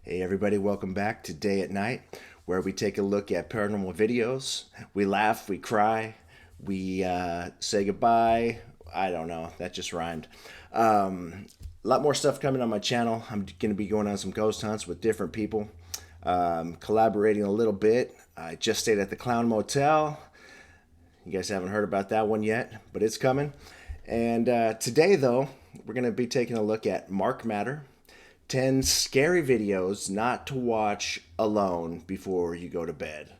Hey everybody, welcome back to Day at Night, where we take a look at paranormal videos. We laugh, we cry, we say goodbye. I don't know, that just rhymed. A lot more stuff coming on my channel. I'm going to be going on some ghost hunts with different people, collaborating a little bit. I just stayed at the Clown Motel. You guys haven't heard about that one yet, but it's coming. And today, though, we're going to be taking a look at Mark Matter. 10 scary videos not to watch alone before you go to bed.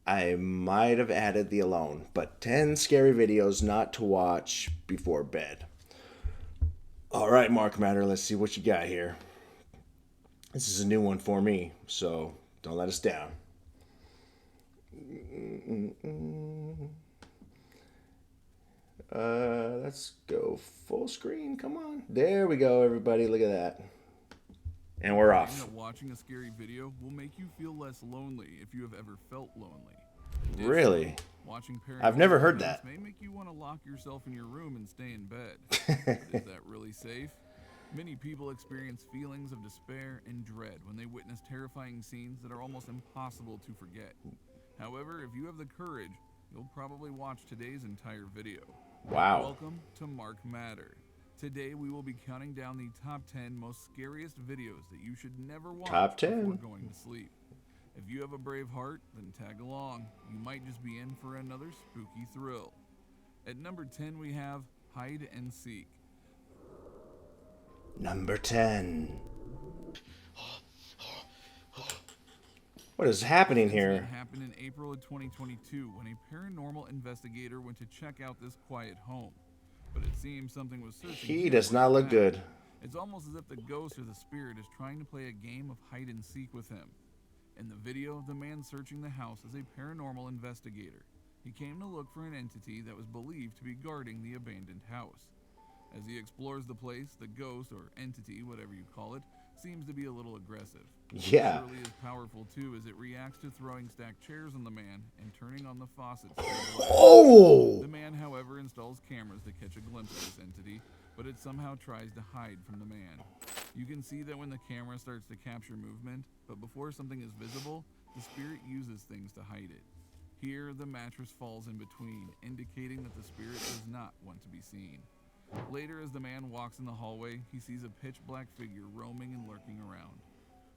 I might have added the alone, but 10 scary videos not to watch before bed. All right, Mark Matter, let's see what you got here. This is a new one for me, so don't let us down. Let's go full screen. Come on. There we go, everybody. Look at that. And we're off. Watching a scary video will make you feel less lonely if you have ever felt lonely. Really? Watching I've never heard that. May make you want to lock yourself in your room and stay in bed. But is that really safe? Many people experience feelings of despair and dread when they witness terrifying scenes that are almost impossible to forget. However, if you have the courage, you'll probably watch today's entire video. Wow. Welcome to Mark Matter. Today we will be counting down the top 10 most scariest videos that you should never watch before going to sleep. If you have a brave heart, then tag along. You might just be in for another spooky thrill. At number 10 we have Hide and Seek. Number 10. What is happening here? It happened in April of 2022 when a paranormal investigator went to check out this quiet home. But it seems something was searching. He does not look good. It's almost as if the ghost or the spirit is trying to play a game of hide and seek with him. In the video, the man searching the house is a paranormal investigator. He came to look for an entity that was believed to be guarding the abandoned house. As he explores the place, the ghost or entity, whatever you call it, seems to be a little aggressive. Yeah. It really is powerful too, as it reacts to throwing stacked chairs on the man and turning on the faucets. Oh! The man, however, installs cameras to catch a glimpse of this entity, but it somehow tries to hide from the man. You can see that when the camera starts to capture movement, but before something is visible, the spirit uses things to hide it. Here, the mattress falls in between, indicating that the spirit does not want to be seen. Later, as the man walks in the hallway, he sees a pitch-black figure roaming and lurking around.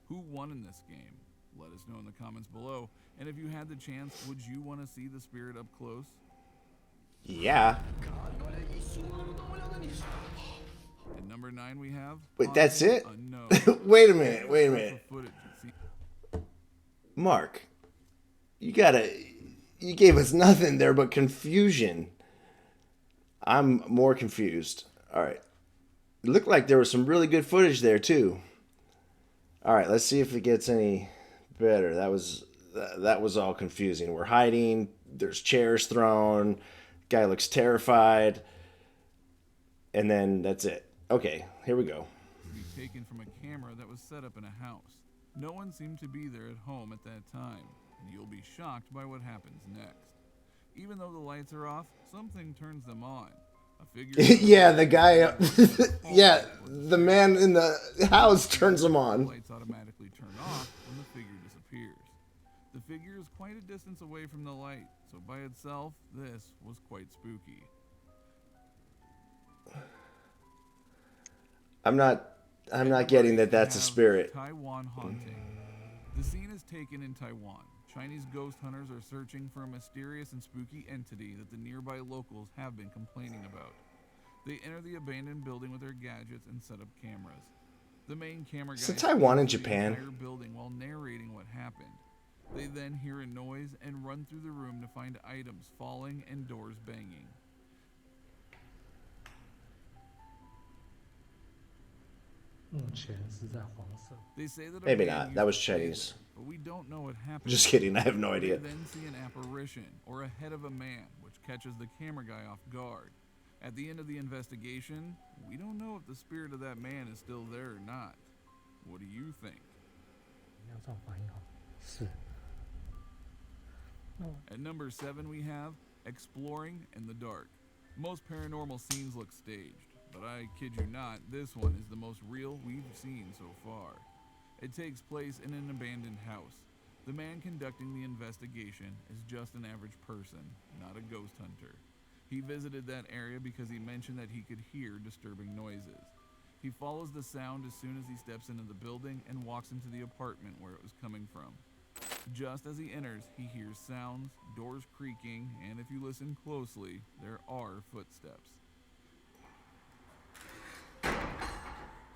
Who won in this game? Let us know in the comments below. And if you had the chance, would you want to see the spirit up close? Yeah. At number 9 we have... Wait, that's it? Unknown. Wait a minute. Mark, you gave us nothing there but confusion. I'm more confused. All right. It looked like there was some really good footage there too. All right, let's see if it gets any better. That was all confusing. We're hiding. There's chairs thrown. Guy looks terrified. And then that's it. Okay, here we go. Be taken from a camera that was set up in a house. No one seemed to be there at home at that time, and you'll be shocked by what happens next. Even though the lights are off, something turns them on. A figure yeah, the guy yeah, the man in the house turns them on. The lights automatically turn off when the figure disappears. The figure is quite a distance away from the light, so by itself, this was quite spooky. I'm not getting that that's a spirit. Taiwan haunting. The scene is taken in Taiwan. Chinese ghost hunters are searching for a mysterious and spooky entity that the nearby locals have been complaining about. They enter the abandoned building with their gadgets and set up cameras. The main camera guy Taiwan and the Japan. entire building while narrating what happened. They then hear a noise and run through the room to find items falling and doors banging. They say that maybe not. That was Chinese. But we don't know what happened. Just kidding. I have no idea. We then see an apparition, or a head of a man, which catches the camera guy off guard. At the end of the investigation, we don't know if the spirit of that man is still there or not. What do you think? At number 7 we have Exploring in the Dark. Most paranormal scenes look staged, but I kid you not, this one is the most real we've seen so far. It takes place in an abandoned house. The man conducting the investigation is just an average person, not a ghost hunter. He visited that area because he mentioned that he could hear disturbing noises. He follows the sound as soon as he steps into the building and walks into the apartment where it was coming from. Just as he enters, he hears sounds, doors creaking, and if you listen closely, there are footsteps.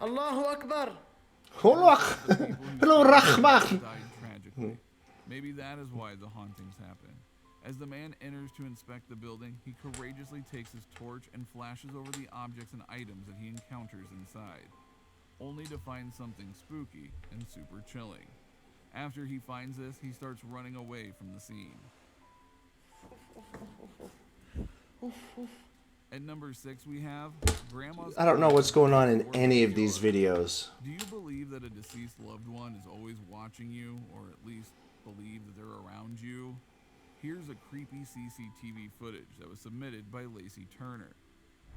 Allahu Akbar. Hello, Rahman. Died tragically. Maybe that is why the hauntings happen. As the man enters to inspect the building, he courageously takes his torch and flashes over the objects and items that he encounters inside, only to find something spooky and super chilling. After he finds this, he starts running away from the scene. At number 6, we have Grandma's... I don't know what's going on in any of these videos. Do you believe that a deceased loved one is always watching you, or at least believe that they're around you? Here's a creepy CCTV footage that was submitted by Lacey Turner.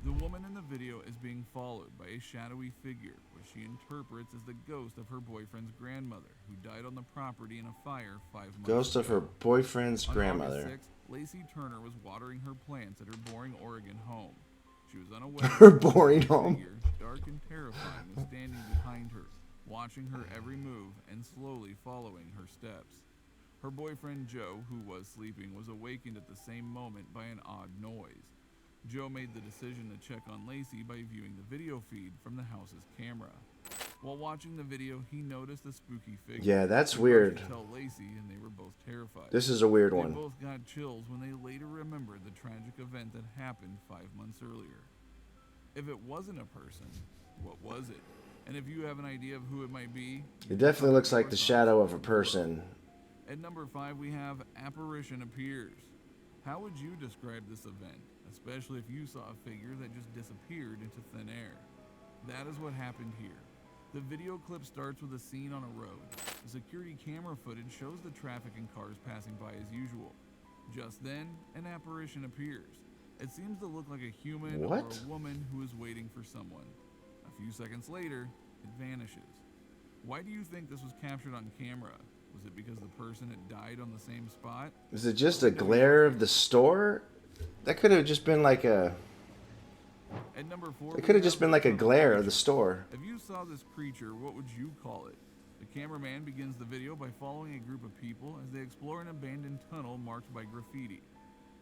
The woman in the video is being followed by a shadowy figure, which she interprets as the ghost of her boyfriend's grandmother, who died on the property in a fire 5 months ago. Ghost of her boyfriend's On grandmother. August 6th, Lacey Turner was watering her plants at her boring Oregon home. She was unaware Her that boring a home. figure, dark and terrifying, was standing behind her, watching her every move and slowly following her steps. Her boyfriend Joe, who was sleeping, was awakened at the same moment by an odd noise. Joe made the decision to check on Lacey by viewing the video feed from the house's camera. While watching the video, he noticed a spooky figure. Yeah, that's He weird. rushed to tell Lacey, and they were both terrified. This is a weird They one. both got chills when they later remembered the tragic event that happened 5 months earlier. If it wasn't a person, what was it? And if you have an idea of who it might be... It definitely looks like the shadow of a person. At number 5, we have Apparition Appears. How would you describe this event, especially if you saw a figure that just disappeared into thin air? That is what happened here. The video clip starts with a scene on a road. The security camera footage shows the traffic and cars passing by as usual. Just then, an apparition appears. It seems to look like a human or What? a woman who is waiting for someone. A few seconds later, it vanishes. Why do you think this was captured on camera? Was it because the person had died on the same spot? Is it just a glare of the store? That could have just been like a... At number 4, It could have just been like a glare of the store. If you saw this creature, what would you call it? The cameraman begins the video by following a group of people as they explore an abandoned tunnel marked by graffiti.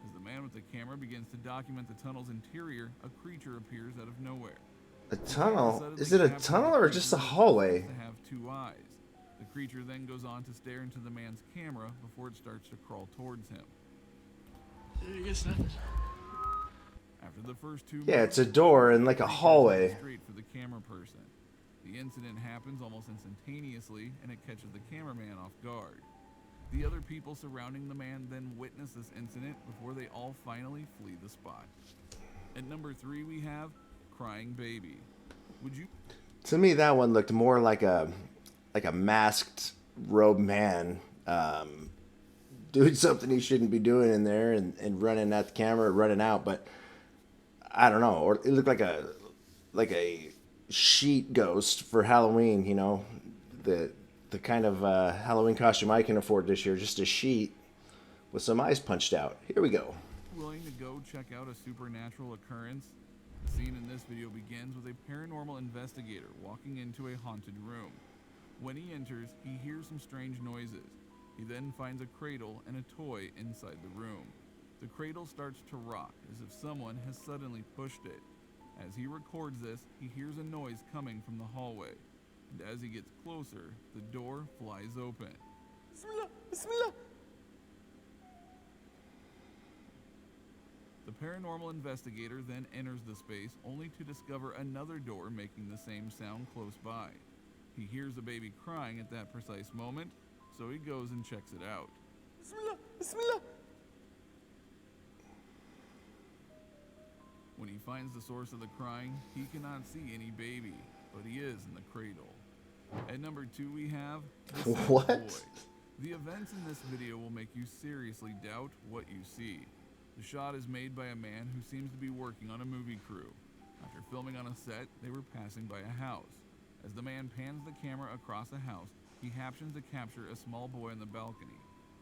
As the man with the camera begins to document the tunnel's interior, a creature appears out of nowhere. A tunnel? Is it a tunnel or just a hallway? To have 2 eyes. The creature then goes on to stare into the man's camera before it starts to crawl towards him. After the first 2 Yeah, minutes, it's a door and like a the creature hallway. heads straight for the camera person. The incident happens almost instantaneously, and it catches the cameraman off guard. The other people surrounding the man then witness this incident before they all finally flee the spot. At number 3, we have Crying Baby. Would you... To me, that one looked more like a masked robed man doing something he shouldn't be doing in there and running at the camera, running out. But I don't know. Or it looked like a sheet ghost for Halloween. You know, the kind of Halloween costume I can afford this year, just a sheet with some eyes punched out. Here we go. willing to go check out a supernatural occurrence? The scene in this video begins with a paranormal investigator walking into a haunted room. When he enters, he hears some strange noises. He then finds a cradle and a toy inside the room. The cradle starts to rock as if someone has suddenly pushed it. As he records this, he hears a noise coming from the hallway. And as he gets closer, the door flies open. Bismillah, Bismillah. The paranormal investigator then enters the space only to discover another door making the same sound close by. He hears a baby crying at that precise moment, so he goes and checks it out. Bismillah, Bismillah. When he finds the source of the crying, he cannot see any baby, but he is in the cradle. At number 2 we have the Sick What? Boy. The events in this video will make you seriously doubt what you see. The shot is made by a man who seems to be working on a movie crew. After filming on a set, they were passing by a house. As the man pans the camera across a house, he happens to capture a small boy on the balcony,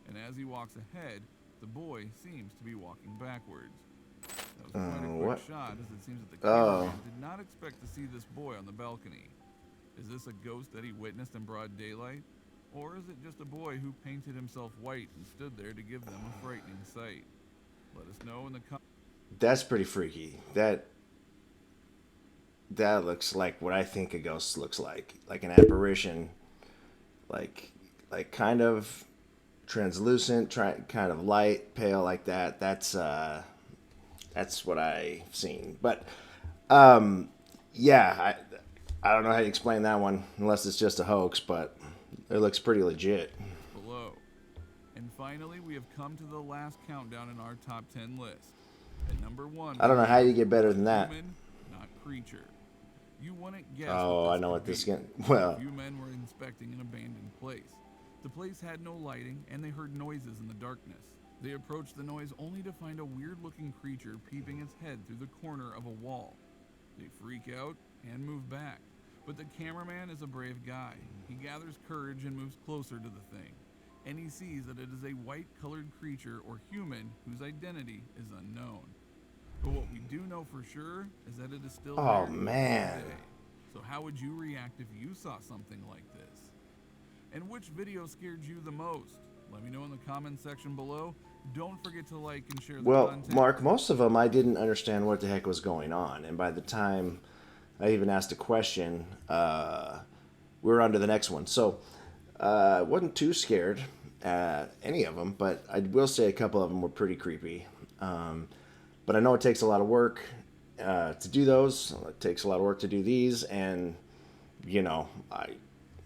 and as he walks ahead, the boy seems to be walking backwards. That was quite a quick What? shot, as it seems that the Oh. cameraman did not expect to see this boy on the balcony. Is this a ghost that he witnessed in broad daylight? Or is it just a boy who painted himself white and stood there to give them a frightening sight? Let us know in the comments. That's pretty freaky. That looks like what I think a ghost looks like an apparition, like kind of translucent, kind of light, pale, like that. That's what I've seen. But yeah, I don't know how to explain that one unless it's just a hoax, but it looks pretty legit. Below. And finally, we have come to the last countdown in our top 10 list. At number 1, I don't know how you get better than that. human, not creature. You wouldn't guess. Oh, I know what this is. Well, A few men were inspecting an abandoned place. The place had no lighting, and they heard noises in the darkness. They approached the noise only to find a weird-looking creature peeping its head through the corner of a wall. They freak out and move back. But the cameraman is a brave guy. He gathers courage and moves closer to the thing. And he sees that it is a white-colored creature or human whose identity is unknown. But what we do know for sure is that it is still Oh, there man. today. So how would you react if you saw something like this? And which video scared you the most? Let me know in the comments section below. Don't forget to like and share the well, content. Mark, most of them I didn't understand what the heck was going on, and by the time I even asked a question, we were on to the next one. So I wasn't too scared at any of them, but I will say a couple of them were pretty creepy. But I know it takes a lot of work to do those. It takes a lot of work to do these, and you know,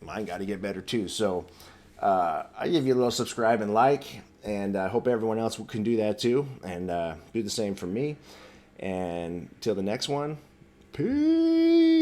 mine got to get better too. So I give you a little subscribe and like, and I hope everyone else can do that too, and do the same for me. And till the next one, peace.